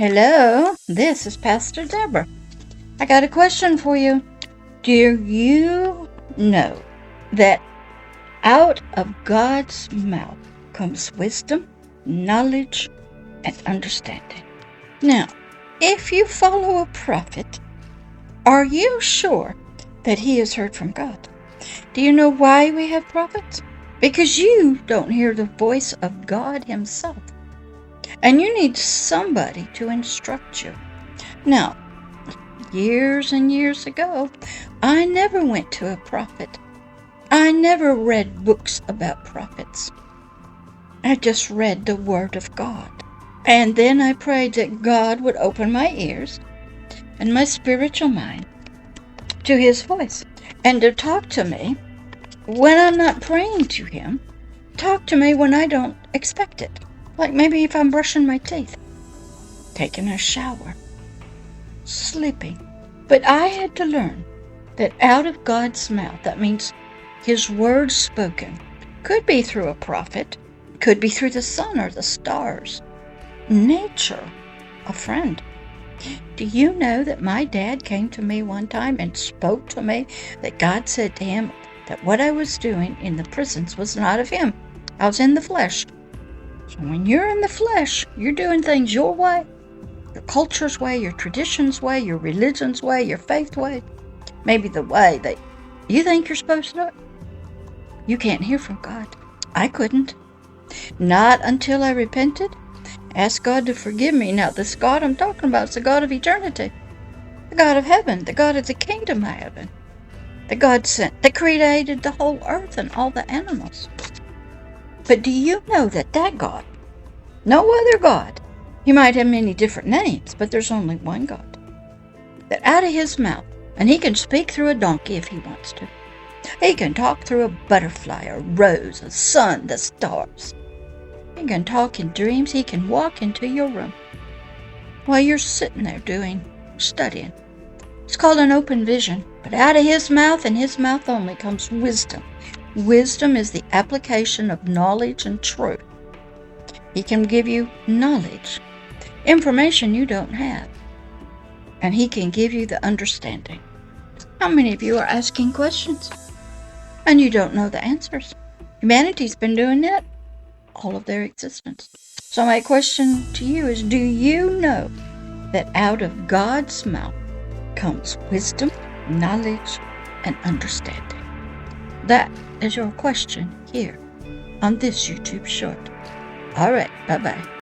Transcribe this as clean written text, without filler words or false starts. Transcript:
Hello, this is Pastor Deborah. I got a question for you. Do you know that out of God's mouth comes wisdom, knowledge, and understanding? Now, if you follow a prophet, are you sure that he has heard from God? Do you know why we have prophets? Because you don't hear the voice of God himself, and you need somebody to instruct you. Now, years and years ago, I never went to a prophet. I never read books about prophets. I just read the Word of God. And then I prayed that God would open my ears and my spiritual mind to His voice and to talk to me when I'm not praying to Him. Talk to me when I don't expect it. Like maybe if I'm brushing my teeth, taking a shower, sleeping. But I had to learn that out of God's mouth, that means His word spoken, could be through a prophet, could be through the sun or the stars, nature, a friend. Do you know that my dad came to me one time and spoke to me that God said to him that what I was doing in the prisons was not of Him. I was in the flesh. So when you're in the flesh, you're doing things your way, your culture's way, your tradition's way, your religion's way, your faith way, maybe the way that you think you're supposed to do it. You can't hear from God. I couldn't. Not until I repented, asked God to forgive me. Now, this God I'm talking about is the God of eternity, the God of heaven, the God of the kingdom of heaven, the God sent, that created the whole earth and all the animals. But do you know that God, no other God, He might have many different names, but there's only one God, that out of His mouth, and He can speak through a donkey if He wants to. He can talk through a butterfly, a rose, a sun, the stars. He can talk in dreams. He can walk into your room while you're sitting there studying. It's called an open vision. But out of His mouth and His mouth only comes wisdom. Wisdom is the application of knowledge and truth. He can give you knowledge, information you don't have, and He can give you the understanding. How many of you are asking questions and you don't know the answers? Humanity's been doing that all of their existence. So my question to you is, do you know that out of God's mouth comes wisdom, knowledge, and understanding? That is your question here on this YouTube short. All right, bye-bye.